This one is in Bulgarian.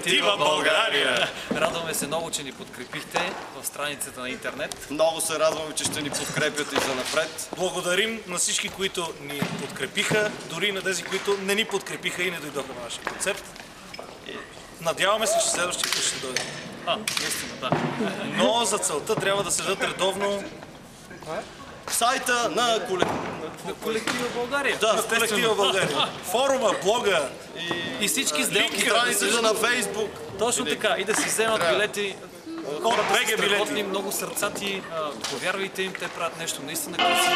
Колектива България! Радваме се много, че ни подкрепихте в страницата на интернет. Много се радваме, че ще ни подкрепят и занапред. Благодарим на всички, които ни подкрепиха, дори и на тези, които не ни подкрепиха и не дойдоха на нашия концерт. Надяваме се, че следващия път ще дойдат. Наистина, да. Но за целта трябва да следят редовно Сайта на Колектива България. да, Колектива България. Форума, блога И всички сделки. страницата на Фейсбук. Точно така. И да си вземат билети. от БГ Страхотни, билети. много сърцати. Повярвайте им, те правят нещо наистина красиво.